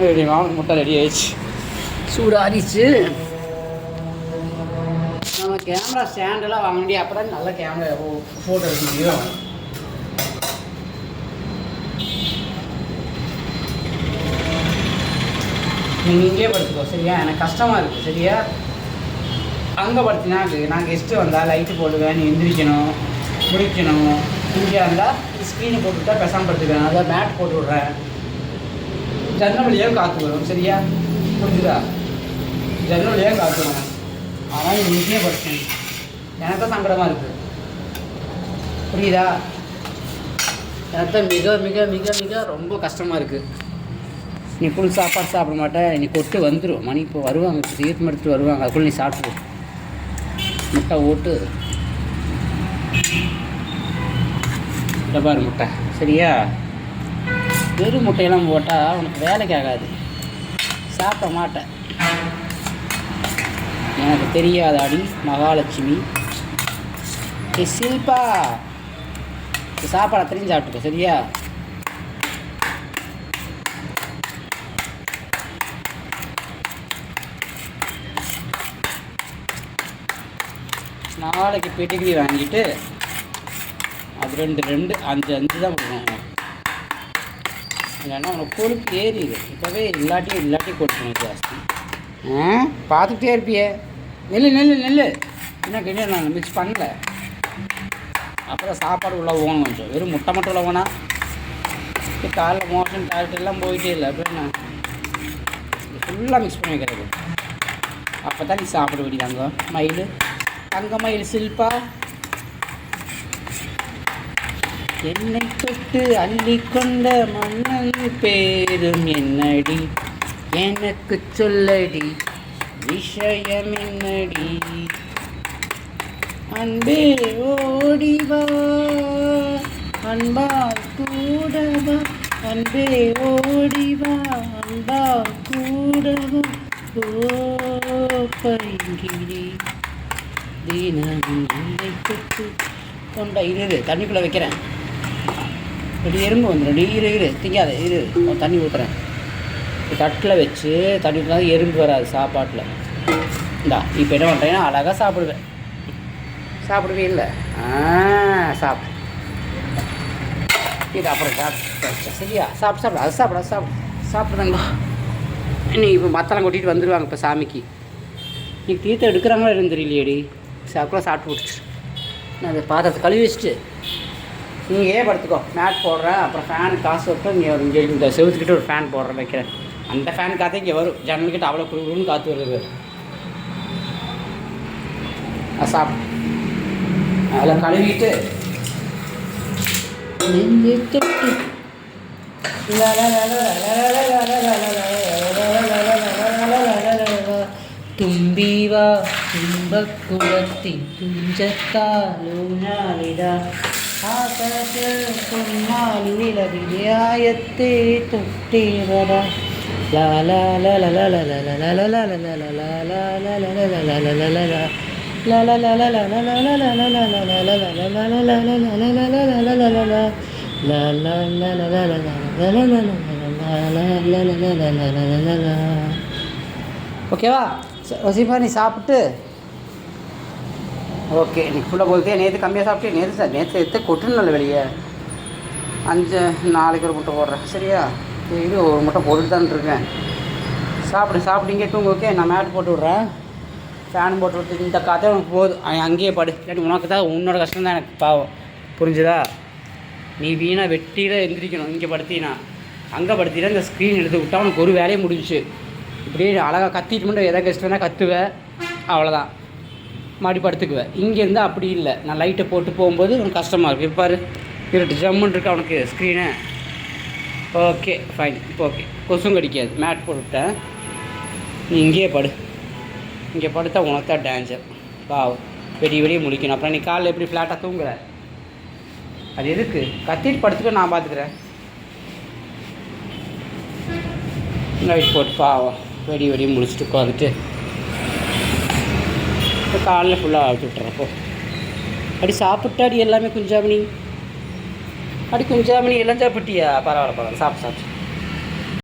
Ready மாவுக்கு முட்டை ready ஆயிடுச்சு, சூடாகிடுச்சு. நம்ம கேமரா ஸ்டாண்டெல்லாம் வாங்க முடியும், அப்போ தான் நல்ல கேமரா ஃபோட்டோ எடுக்க முடியும். நீங்கள் இங்கே படுத்துக்கோ சரியா, எனக்கு கஷ்டமாக இருக்குது சரியா. அங்கே படுத்தினா நான் கெஸ்ட்டு வந்தால் லைட்டு போடுவேன், நீ எந்திரிக்கணும் முடிக்கணும். இங்கே வந்தால் ஸ்க்ரீனை போட்டுவிட்டா பெசாமல் படுத்துக்கிறேன், அதான் மேட் போட்டு விட்றேன். ஜன்னல் வழியாக காற்று வரும் சரியா, புரிஞ்சுதா? ஜன்னல் வழியாக காற்று வரும். ஆனால் இங்கேயே படுத்தேன், எனக்கு தான் சங்கடமாக இருக்குது, புரியுதா? எனக்கு தான் மிக மிக மிக மிக ரொம்ப கஷ்டமாக இருக்குது. நீ ஃபுல் சாப்பாடு சாப்பிட மாட்டேன், நீ கொட்டு வந்துடும். மணி இப்போ வருவாங்க, இப்போ தீர்த்தம் எடுத்துகிட்டு வருவாங்க, அதுக்குள்ளே நீ சாப்பிட்டு முட்டை ஓட்டு டப்பாரு முட்டை சரியா. வெறும் முட்டையெல்லாம் போட்டால் உனக்கு வேலைக்கு ஆகாது, சாப்பிட மாட்டேன். எனக்கு தெரியாத அடி மகாலட்சுமி சில்பா, சாப்பாடு அத்தனையும் சாப்பிட்டுக்கோ சரியா. நாளைக்கு பெட்டிகிரி வாங்கிட்டு அது 2 5 தான் கொடுக்கணும். இல்லைன்னா உனக்கு கொழுப்பு ஏறிடு, இப்போவே இல்லாட்டி கொடுக்கணும் ஜாஸ்தி. பார்த்துக்கிட்டே இருப்பியே, நெல் இன்னும் கிட்ட நான் மிக்ஸ் பண்ணல. அப்புறம் சாப்பாடு உள்ள போகணும், கொஞ்சம் வெறும் முட்டை மட்டும் உள்ள போனால் காலைல மோஷன் டாக்டர்லாம் போயிட்டே இல்லை. அப்புறம் நான் ஃபுல்லாக மிக்ஸ் பண்ணி வைக்கிறது, அப்போ தான் நீ சாப்பிட வேண்டியதாங்க. மயில் தங்க மயில் சில்பா, என்னை தொட்டு அள்ளிக்கொண்ட மன்னன் பேரும் என்னடி, எனக்கு சொல்லடி விஷயம் என்னடி. அன்பே ஓடிவா அன்பால் கூடவா, அன்பே ஓடிவா அன்பால் கூடவா, ஓ பைங்கிரி தினம் என்னை தொட்டு கொண்ட. இரு தண்ணிக்குள்ளே வைக்கிறேன், இப்படி எறும்பு வந்துடும். இரு திங்காத, தண்ணி ஊற்றுறேன். தட்டில் வச்சு தண்ணி ஊற்றினா எறும்பு வராது சாப்பாட்டில். இந்தா இப்போ என்ன பண்ணுறேன்னா அழகாக சாப்பிடுவேன். சாப்பிடுவே இல்லை, சாப்பிடு. இது அப்புறம் சாப்பிட்டு சரியா, சாப்பிடு சாப்பிடுதாங்க. நீ இப்போ மத்தெல்லாம் கொட்டிட்டு வந்துடுவாங்க இப்போ சாமிக்கு. நீ தீர்த்தம் எடுக்கிறாங்களோ எதுவும் தெரியலையேடி, சாப்பிட சாப்பிட்டு பிடிச்சிரு. நான் அதை பாத்திரத்தை கழுவி வச்சுட்டு இங்கேயே படுத்துக்கோ. மேட் போடுறேன், அப்புறம் ஃபேன் காசு வைப்பேன். இங்கே இந்த செவத்துக்கிட்ட ஒரு ஃபேன் போடுறேன் வைக்கிறேன். அந்த ஃபேன் காற்றே இங்கே வரும், ஜன்னல்கிட்ட அவ்வளோ குழுன்னு காற்று வருது. சாப்பிடு, அதில் கழுவிட்டு தும்பிவா துன்பக்குளத்தின் துஞ்சத்தாலூனாலிடா, ஆகாச பொன்னால் நிலவியாயத்தே தொட்டேவரா. ஓகேவா வசீஃபா, நீ சாப்பிட்டு ஓகே. நீ ஃபுல்லாக போல்தே, நேற்று கம்மியாக சாப்பிட்டு நேற்று எடுத்து கொட்டுன்னு வெளியே 5 நாளைக்கு ஒரு முட்டை போடுறேன் சரியா. இது ஒரு முட்டை போட்டுட்டு தான் இருக்கேன். சாப்பிட்டு இங்கே தூங்க. ஓகே, நான் மேட் போட்டு விட்றேன், ஃபேன் போட்டு விட்டு இந்த காற்றே உனக்கு போதும். அங்கேயே படு, இல்லாட்டி உனக்கு தான் உன்னோட கஷ்டம் தான் எனக்கு பாவம், புரிஞ்சுதா? நீ வீணாக வெட்டியில் எந்திரிக்கணும். இங்கே படுத்தினா அங்கே படுத்தினா இந்த ஸ்க்ரீன் எடுத்து விட்டா உனக்கு ஒரு வேலையை முடிஞ்சிச்சு. இப்படியே அழகாக கத்திட்டு மட்டும் எதாவது கஷ்டம் வேணால் கத்துவேன், அவ்வளோதான். மாடி படுத்துக்குவேன். இங்கேருந்து அப்படி இல்லை, நான் லைட்டை போட்டு போகும்போது உனக்கு கஷ்டமாக இருக்குது. இப்போ பாரு இருட்டு ஜம்முன்னு இருக்கா உனக்கு ஸ்க்ரீனு. ஓகே ஃபைன், இப்போ ஓகே, கொசும் கடிக்காது. மேட் போட்டுவிட்டேன், நீ இங்கேயே படு. இங்கே படுத்தா உனக்கு தான் டேஞ்சர். பாவம் வெடியே முடிக்கணும். அப்புறம் நீ காலையில் எப்படி ஃப்ளாட்டாக தூங்குற? அது எதுக்கு? கத்திட்டு படுத்துக்க, நான் பார்த்துக்கிறேன். லைட் போட்டு பாவம் வெடி முடிச்சுட்டு உட்காந்துட்டு இப்போ காலையில் ஃபுல்லாக அவுத்து விட்டுறப்போ அப்படி சாப்பிட்டாடி எல்லாமே குஞ்சாமணி. அடி குஞ்சாமணி எல்லாம் சாப்பிட்டியா? பரவாயில்ல சாப்பிட்டு